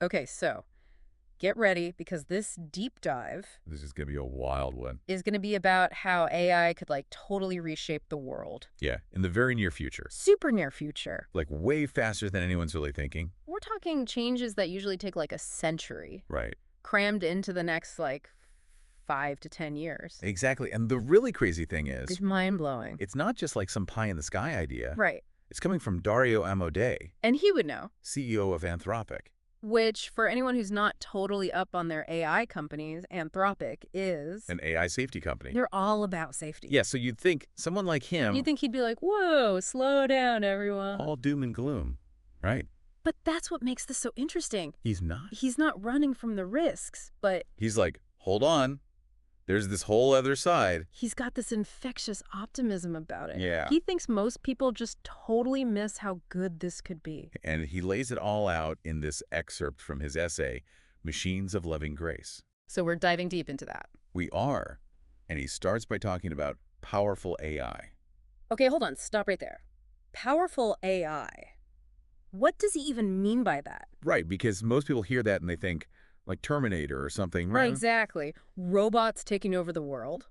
Okay, so get ready because this deep dive This is going to be a wild one. is going to be about how AI could like totally reshape the world. Yeah, in the very near future. Super near future. Like way faster than anyone's really thinking. We're talking changes that usually take like a century, Right. crammed into the next like 5 to 10 years. Exactly. And the really crazy thing is, It's mind-blowing. it's not just like some pie-in-the-sky idea. Right. It's coming from Dario Amodei, And he would know. CEO of Anthropic. Which, for anyone who's not totally up on their AI companies, Anthropic is... An AI safety company. They're all about safety. Yeah, so you'd think someone like him... You'd think he'd be like, whoa, slow down, everyone. all doom and gloom, right? But that's what makes this so interesting. He's not. He's not running from the risks, but... He's like, hold on. There's this whole other side. he's got this infectious optimism about it. Yeah. He thinks most people just totally miss how good this could be. And he lays it all out in this excerpt from his essay, Machines of Loving Grace. So we're diving deep into that. We are. And he starts by talking about powerful AI. Okay, hold on. Stop right there. Powerful AI. What does he even mean by that? Right, because most people hear that and they think, like Terminator or something. Right, exactly. Robots taking over the world.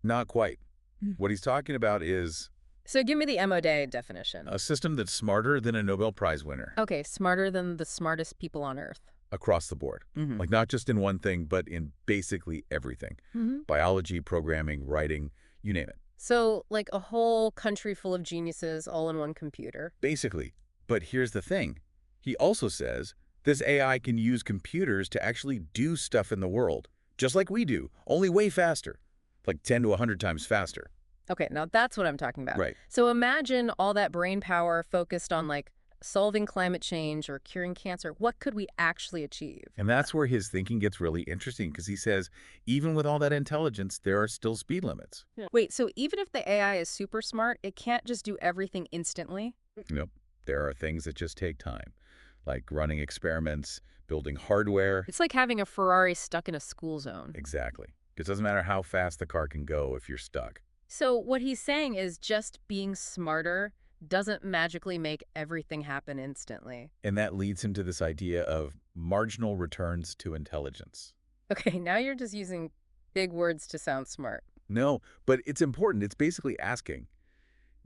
Not quite. Mm. What he's talking about is So give me the Amodei definition. a system that's smarter than a Nobel Prize winner Okay, smarter than the smartest people on Earth. across the board. Mm-hmm. Like not just in one thing, but in basically everything. Biology, programming, writing, you name it. So like a whole country full of geniuses all in one computer. Basically. But here's the thing. He also says this AI can use computers to actually do stuff in the world, just like we do, only way faster, like 10 to 100 times faster. Okay, now that's what I'm talking about. Right. So imagine all that brain power focused on like solving climate change or curing cancer. What could we actually achieve? And that's where his thinking gets really interesting because he says, even with all that intelligence, there are still speed limits. Yeah. Wait, so even if the AI is super smart, it can't just do everything instantly? Nope. There are things that just take time, like running experiments, building hardware. It's like having a Ferrari stuck in a school zone. Exactly. It doesn't matter how fast the car can go if you're stuck. So what he's saying is just being smarter doesn't magically make everything happen instantly. And that leads him to this idea of marginal returns to intelligence. Okay, now you're just using big words to sound smart. No, but it's important. It's basically asking,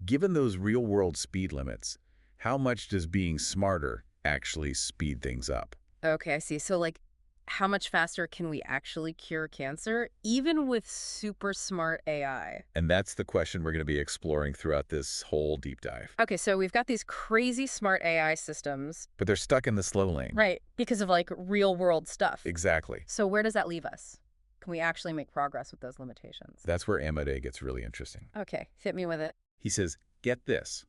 given those real-world speed limits, how much does being smarter actually speed things up? Okay, I see. So like, how much faster can we actually cure cancer, even with super smart AI? And that's the question we're going to be exploring throughout this whole deep dive. Okay, so we've got these crazy smart AI systems. But they're stuck in the slow lane. Right, because of like real world stuff. Exactly. So where does that leave us? Can we actually make progress with those limitations? That's where Amodei gets really interesting. Okay, hit me with it. He says, get this.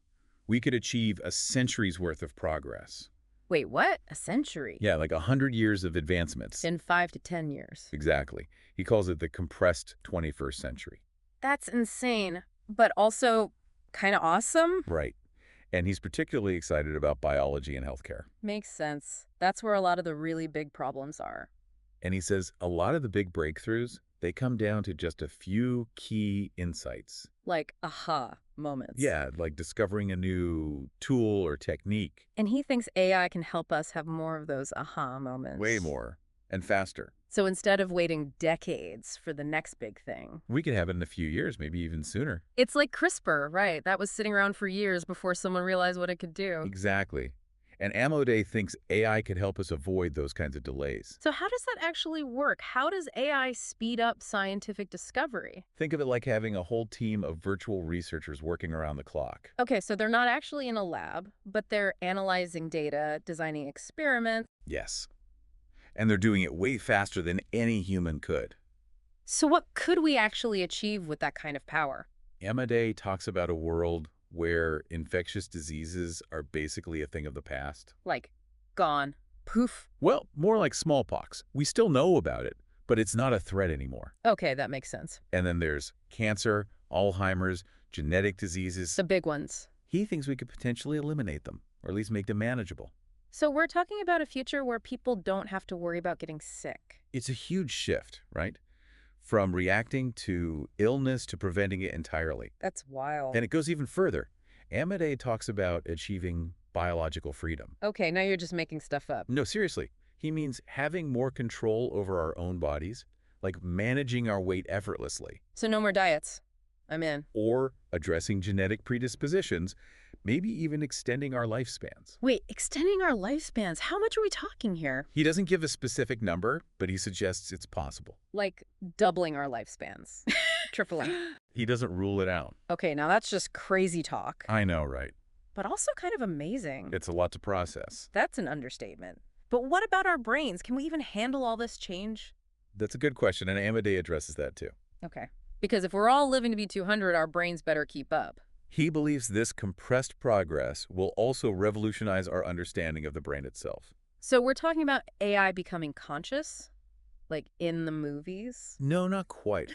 We could achieve a century's worth of progress. Wait, what? A century? Yeah, like 100 years of advancements. In 5 to 10 years. Exactly. He calls it the compressed 21st century. That's insane, but also kind of awesome. Right. And he's particularly excited about biology and healthcare. Makes sense. That's where a lot of the really big problems are. And he says a lot of the big breakthroughs, they come down to just a few key insights. Like aha moments. Yeah, like discovering a new tool or technique. And he thinks AI can help us have more of those aha moments. Way more. And faster. So instead of waiting decades for the next big thing. We could have it in a few years, maybe even sooner. It's like CRISPR, right? That was sitting around for years before someone realized what it could do. Exactly. And Amodei thinks AI could help us avoid those kinds of delays. So how does that actually work? How does AI speed up scientific discovery? Think of it like having a whole team of virtual researchers working around the clock. Okay, so they're not actually in a lab, but they're analyzing data, designing experiments. Yes. And they're doing it way faster than any human could. So what could we actually achieve with that kind of power? Amodei talks about a world where infectious diseases are basically a thing of the past. Like, gone. Poof. Well, more like smallpox. We still know about it, but it's not a threat anymore. Okay, that makes sense. And then there's cancer, Alzheimer's, genetic diseases. The big ones. He thinks we could potentially eliminate them, or at least make them manageable. So we're talking about a future where people don't have to worry about getting sick. It's a huge shift, right? From reacting to illness to preventing it entirely. That's wild. And it goes even further. Amodei talks about achieving biological freedom. Okay, now you're just making stuff up. No, seriously. He means having more control over our own bodies, like managing our weight effortlessly, So no more diets. I'm in. or addressing genetic predispositions, maybe even extending our lifespans. Wait, extending our lifespans. How much are we talking here? He doesn't give a specific number, but he suggests it's possible. Like doubling our lifespans. Tripling. He doesn't rule it out. Okay, now that's just crazy talk, I know, right? but also kind of amazing. It's a lot to process. That's an understatement. But what about our brains? Can we even handle all this change? That's a good question, and Amodei addresses that too. Okay. Because if we're all living to be 200, our brains better keep up. He believes this compressed progress will also revolutionize our understanding of the brain itself. So we're talking about AI becoming conscious? Like in the movies? No, not quite.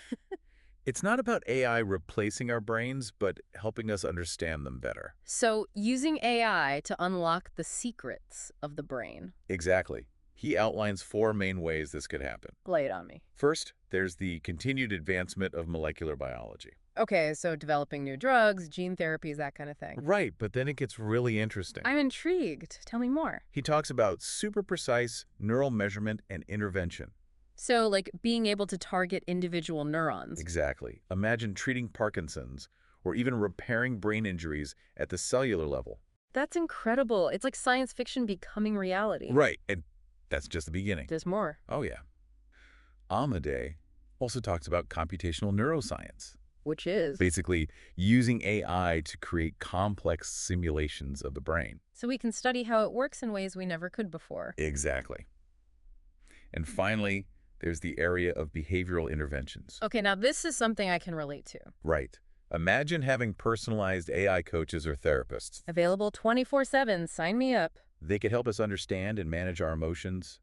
It's not about AI replacing our brains, but helping us understand them better. So using AI to unlock the secrets of the brain. Exactly. He outlines 4 main ways this could happen. Lay it on me. First, there's the continued advancement of molecular biology. Okay, so developing new drugs, gene therapies, that kind of thing. Right, but then it gets really interesting. I'm intrigued. Tell me more. He talks about super precise neural measurement and intervention. So, like being able to target individual neurons. Exactly. Imagine treating Parkinson's or even repairing brain injuries at the cellular level. That's incredible. It's like science fiction becoming reality. Right, and that's just the beginning. There's more. Oh, yeah. Amodei also talks about computational neuroscience, Which is? basically using AI to create complex simulations of the brain. So we can study how it works in ways we never could before. Exactly. And finally, there's the area of behavioral interventions. Okay, now this is something I can relate to. Right. Imagine having personalized AI coaches or therapists. Available 24/7. Sign me up. They could help us understand and manage our emotions,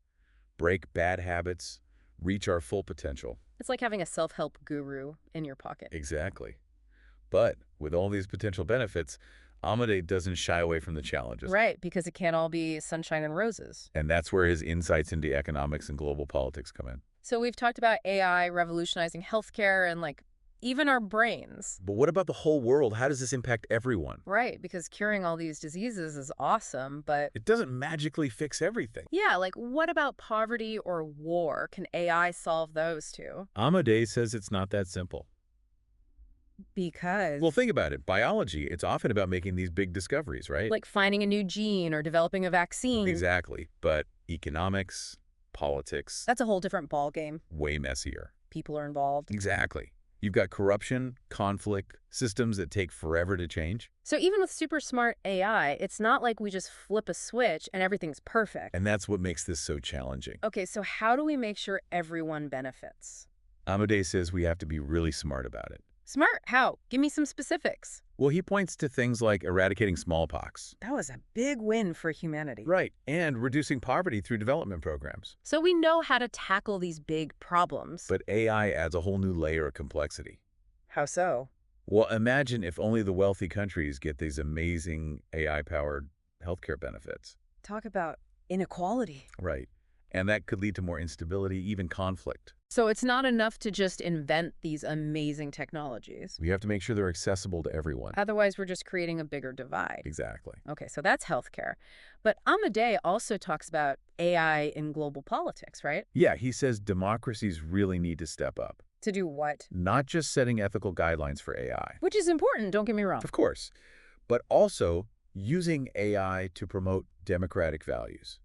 break bad habits, reach our full potential. It's like having a self-help guru in your pocket. Exactly. But with all these potential benefits, Amodei doesn't shy away from the challenges. Right, because it can't all be sunshine and roses. And that's where his insights into economics and global politics come in. So we've talked about AI revolutionizing healthcare and like even our brains. But what about the whole world? How does this impact everyone? Right, because curing all these diseases is awesome, but It doesn't magically fix everything. yeah, like what about poverty or war? Can AI solve those too? Amodei says it's not that simple. Because Well, think about it. Biology, it's often about making these big discoveries, right? like finding a new gene or developing a vaccine. Exactly. But economics, politics, That's a whole different ball game. way messier. People are involved. Exactly. You've got corruption, conflict, systems that take forever to change. So even with super smart AI, it's not like we just flip a switch and everything's perfect. And that's what makes this so challenging. Okay, so how do we make sure everyone benefits? Amodei says we have to be really smart about it. Smart? How? Give me some specifics. Well, he points to things like eradicating smallpox. That was a big win for humanity. Right, and reducing poverty through development programs. So we know how to tackle these big problems. But AI adds a whole new layer of complexity. How so? Well, imagine if only the wealthy countries get these amazing AI-powered healthcare benefits. Talk about inequality. Right, and that could lead to more instability, even conflict. So it's not enough to just invent these amazing technologies. We have to make sure they're accessible to everyone. Otherwise, we're just creating a bigger divide. Exactly. Okay, so that's healthcare. But Amodei also talks about AI in global politics, right? Yeah, he says democracies really need to step up. To do what? Not just setting ethical guidelines for AI, Which is important, don't get me wrong. of course, but also using AI to promote democratic values.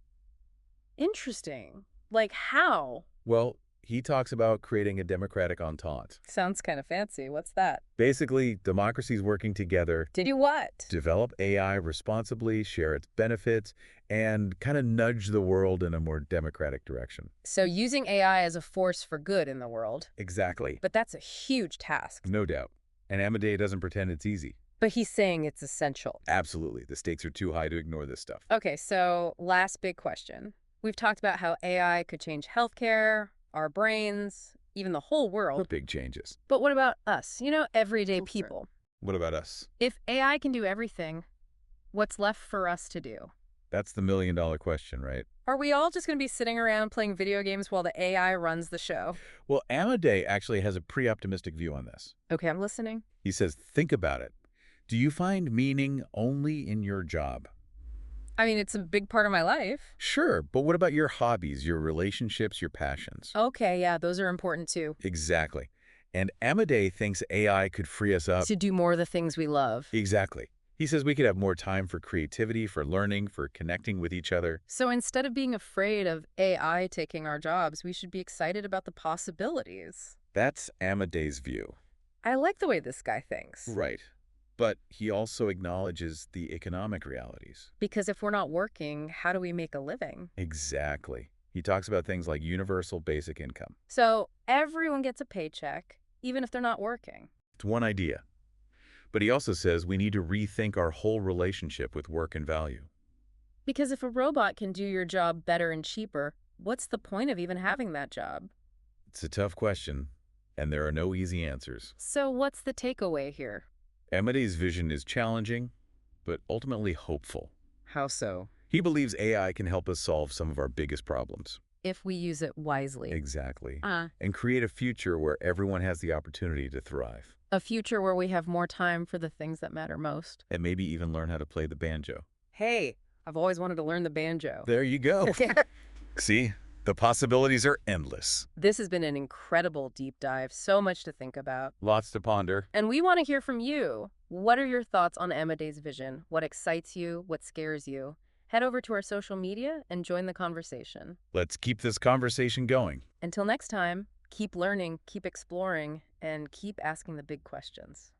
Interesting. Like how? Well, he talks about creating a democratic entente. Sounds kind of fancy. What's that? Basically, democracies working together To do what? to develop AI responsibly, share its benefits, and kind of nudge the world in a more democratic direction. So using AI as a force for good in the world. Exactly. But that's a huge task. No doubt. And Amodei doesn't pretend it's easy. But he's saying it's essential. Absolutely. The stakes are too high to ignore this stuff. Okay, so last big question. We've talked about how AI could change healthcare, our brains, even the whole world. Big changes. But what about us? You know, everyday people. What about us? If AI can do everything, what's left for us to do? That's the million-dollar question, right? Are we all just going to be sitting around playing video games while the AI runs the show? Well, Amodei actually has a pretty optimistic view on this. Okay, I'm listening. He says, think about it. Do you find meaning only in your job? I mean, it's a big part of my life. Sure, but what about your hobbies, your relationships, your passions? Okay, yeah, those are important too. Exactly. And Amodei thinks AI could free us up. To do more of the things we love. Exactly. He says we could have more time for creativity, for learning, for connecting with each other. So instead of being afraid of AI taking our jobs, we should be excited about the possibilities. That's Amodei's view. I like the way this guy thinks. Right. But he also acknowledges the economic realities. Because if we're not working, how do we make a living? Exactly. He talks about things like universal basic income. So everyone gets a paycheck, even if they're not working. It's one idea. But he also says we need to rethink our whole relationship with work and value. Because if a robot can do your job better and cheaper, what's the point of even having that job? It's a tough question, and there are no easy answers. So what's the takeaway here? Amodei's vision is challenging, but ultimately hopeful. How so? He believes AI can help us solve some of our biggest problems. If we use it wisely. Exactly. Uh, And create a future where everyone has the opportunity to thrive. a future where we have more time for the things that matter most. And maybe even learn how to play the banjo. Hey, I've always wanted to learn the banjo. There you go. See, the possibilities are endless. This has been an incredible deep dive, so much to think about. Lots to ponder. And we want to hear from you. What are your thoughts on Amodei's vision? What excites you? What scares you? Head over to our social media and join the conversation. Let's keep this conversation going. Until next time, keep learning, keep exploring, and keep asking the big questions.